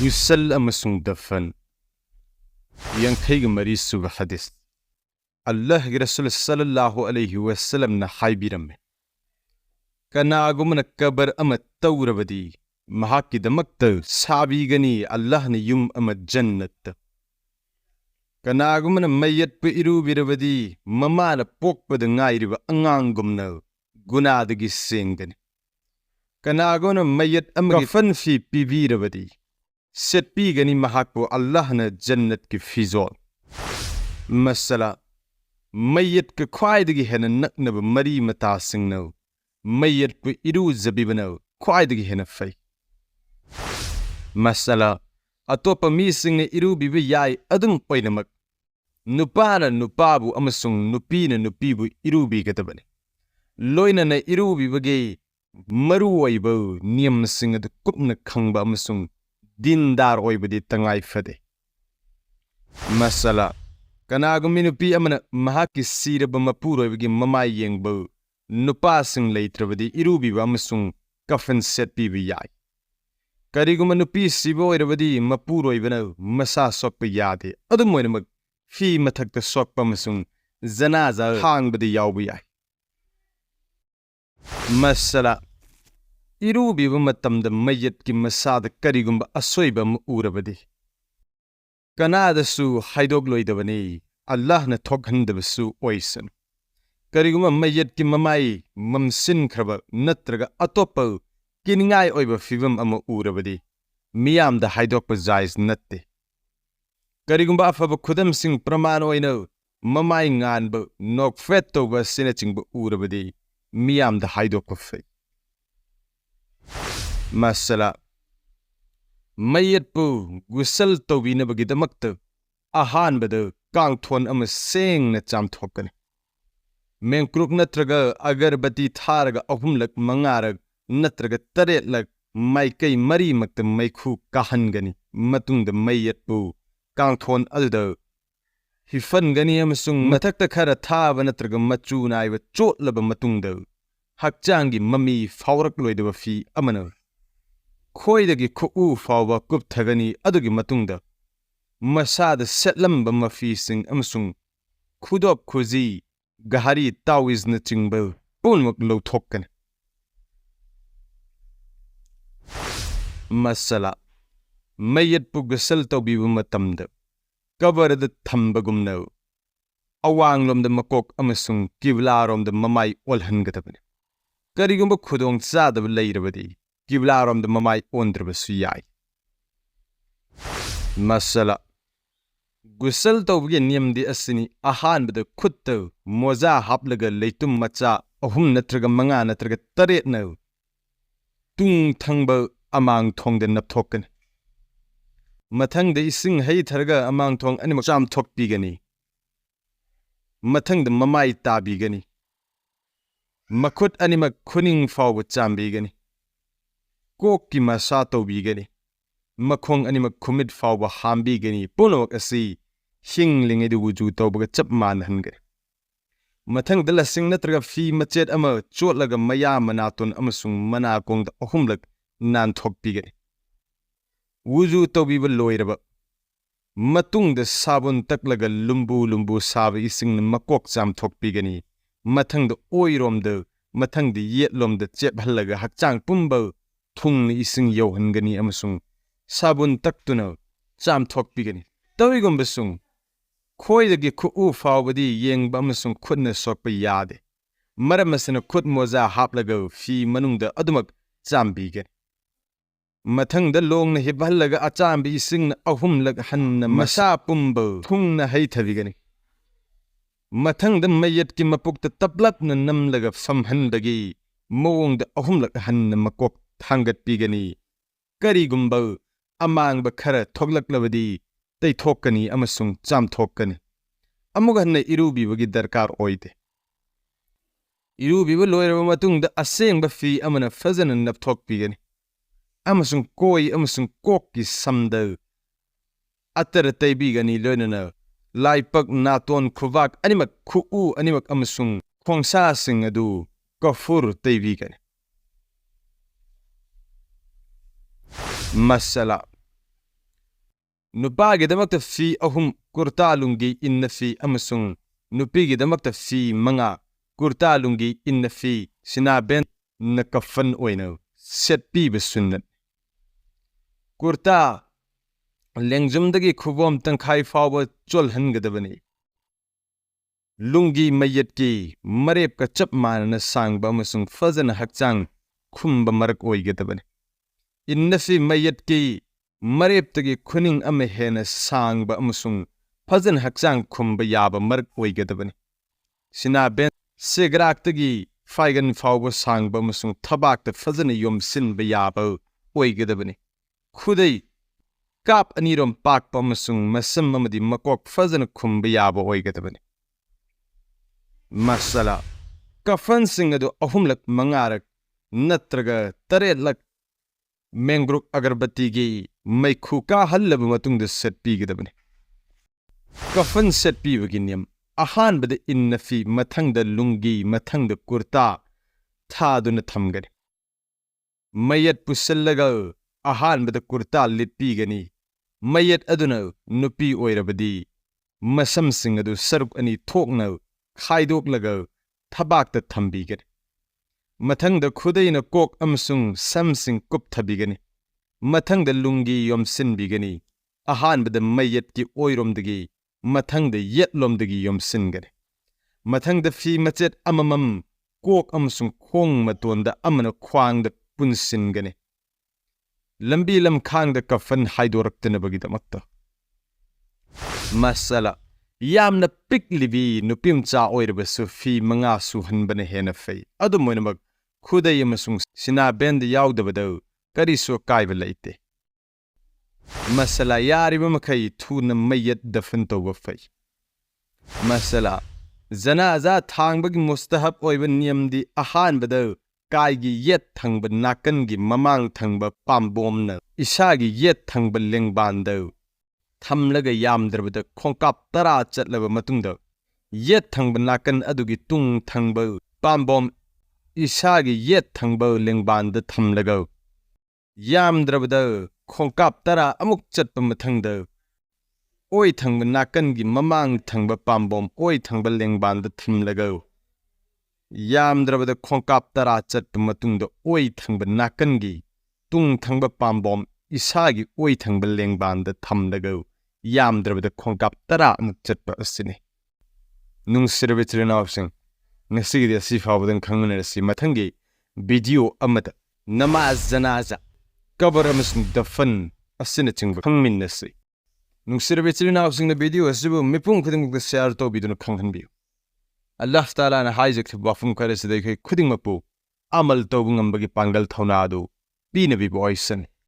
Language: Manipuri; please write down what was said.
Wisal Amasung Dafan Yengbiyu Suba Hadith Allah Rasul Sallallahu Alaihi Wasallam na Haibiram Kana agumana kabar amat tawrabadi Mahaki damakta Sabigani Allah na yum amat jannat Kana agumana mayat pa irubirabadi Mamala pokpada ngairiba angangumna Gunadagi singani Kana agumana mayat amagi Kafan fi pibirabadi Setpigani mahakpo Allah na jannat ki fizol Masala Mayat ka kwaidagi hena naknaba mari mata singnaw Mayat po iru zabibanaw kwaidagi hena fay Masala Atopa mising na iru bibiyay adung painamak Nupana nupabu amasung nupina nupibu iru bigatabani Loina na iru bibagay maruwayba niyam singad kupna kangba amasung Dindar oibadi tangay fade Masala Kanagum minupi amana mahaki siraba mapuro ibagi mamay yengbo Nupasing laitrabadi irubi amasung kafan set bibiyay Kariguma nupi sibo irabadi mapuro ibana masa sokpa yade Adumoy na mag fi matakta sokpa amasung zanaza hangbadi yawbiyay Masala Irubi matamda mayat ki masada karigumba asoiba maurabadi Kanada su haidogloidabani Allah na thokhandabasu oisan Kariguma mayat ki mamai mamsin khraba natraga atopa kiningai oiba fibam ama urabadi miyam da haidokpa jais natte Karigumba afaba khudam sing praman oina mamai nganba nok fetto ba sinachingba urabadi miyam da haidokpa fe Masala Mayat po gusal tawina bagidamakta ahan bada kangthon ama seng na chamthokani Mengkruk natraga agarbati tharaga ahumlak mangarag natraga taretlak maikai mari makta maikhu kahangani matungda mayat po kangthon aduda hifangani amasung matakta khara thaba natraga machu naiba chotlaba matungda hakchangi mami fawrak loidaba fi amana Khoidagi ku'u fawa kupthagani adugi matungda Masada setlamba mafising amasung Khudop khuzi gahari tawiz na chingbal punmak lo thokkan Masala Mayat pu gasal tawbiba matamda Kabarada thambagumna Awanglomda makok amasung kiblaromda mamay olhangatabani Karigumba khudong sadab layrabadi Kiblaram the mamai ondrabasu yai Masala Gusal tawgi niyam di asini ahan bada kutta moza haplaga leitum macha ahum natraga manga natraga taret na Tung thangba amang thong de napthokan Matangda ising hay tharga amang thong animak cham thok pigani Matangda mamai tabigani Makut animak khuning faw cham bigani Kok ki masa tawbigani Makhong animak khumit fawba hambigani punawak asi hingling edu wuju tawbaga chapman hangani Mathang dala sing natraga fi machet ama chotlaga maya manaton amasung mana kongda ahumlak nan thokpigani Wuju tawbiba loiraba Matungda sabun taklaga lumbu sabi ising makok cham thokpigani Mathangda oiromda Mathangda yetlomda chephalaga hakchang pumba Thung ni ising yohangani amasung sabun taktuna cham thokpigani tawigum basung khoidagi khu fawbadi yengba amasung khudna sokpa yade maramasana khud moza haplaga fi manungda adumak chambigani mathangda longna hibhallaga achambi isingna ahumlag hanna masa pumba thungna haithabigani mathangda mayat ki mapukta taplakna namlaga famhandagi mawongda ahumlag hanna makok Hangat pigani Karigumba Amang bakara thoklaklabadi Tay thokani amasung cham thokani Amuganna irubi bagi darkar oide Irubi ba loiraba matungda aseng ba fi amana fazana nap thok pigani Amasung koi amasung kokki samda Atara tay bigani loinana Laipak naton khuvak animak khu animak amasung Khongsa sing adu Kafur tay bigani Masala Nupagidamakta fi ahum kurta lungi inna fi amasung nupigidamakta fi manga kurta lungi inna fi sinaben na kafan oina set piba sunnat. Kurta lengjumdagi khubom tangkhai fawa chol hangadabani. Lungi mayat ki marep ka chap manana sangba amasung fazana hakchang khumba marak oigadabani. Inna fi mayat ki marep tagi kuning ama hena sangba amasung fazan hakchang khumba yaba marak oigadabani. Sinaben sigrak tagi faigan fawa sangba amasung tabak ta fazana yomsin ba yaba oigadabani. Khudai kap anirom pakpa amasung masam amadi makok fazana khumba yaba oigadabani. Masala kafan singadu ahumlak mangarak natraga taretlak mengruk agarbati gi maikhu ka hallaba matungda set pigadabani. Kafan set pibaginiam ahan bada inna fi matangda lungi matangda kurta thaduna thamgani. Mayat pusallaga ahan bada kurta lit pigani. Mayat aduna nupi oirabadi masam singadu saruk ani thokna khaidok laga thabak ta thambigani. Matangda khudayna kok amasung samsing kup thabigani. Matangda lungi yomsin bigani. Ahan bada mayat ki oiromdagi matangda yetlomdagi yomsin gani. Matangda fi machet amamam kok amasung khong matonda amana khwangda punsin gani. Lambi lam khangda kafan haidoraktana bagidamakta. Masala yamna piklibi nupim cha oirabasu fi manga suhanbana hena fay. Adu moinamag khuday amasung sinaben da yaudabadaw kariso kaiba laite. Masala yariba makai thuna mayat dafan tawba fay. Masala zanaza thangbagi mustahab oiba niyamdi ahan badaw kaigi yet thangba nakangi mamang thangba pambomna isagi yet thangba lengbandaw thamlaga yamdrabada khongkap tara chatlaba matungda yet thangba nakan adugi tung thangba pambom isagi yet thangba lengbanda thamlaga yamdrabada khongkap tara amuk chatpa mathangda oi thangba nakan gi mamang thangba pambom oi thangba lengbanda thamlaga yamdrabada khongkap tara chatpa matungda oi thangba nakan gi tung thangba pambom isagi oi thangba lengbanda thamlaga yamdrabada khongkap tara amuk chatpa asini. Nungsirabitrinawsing ngasigi asi fawdan khangnarasi mathangi video amada namaz janaza kabar amasung dafan asina chingba khangminnasi. Nungsirabitrinawsing na video asibu mipung khudingmukta share tawbiduna khanghanbiyu. Allah Ta'ala na haizak wafam karasi dai khudingmapu amal tawbungambagi pangal thawnadu binabibu oisan.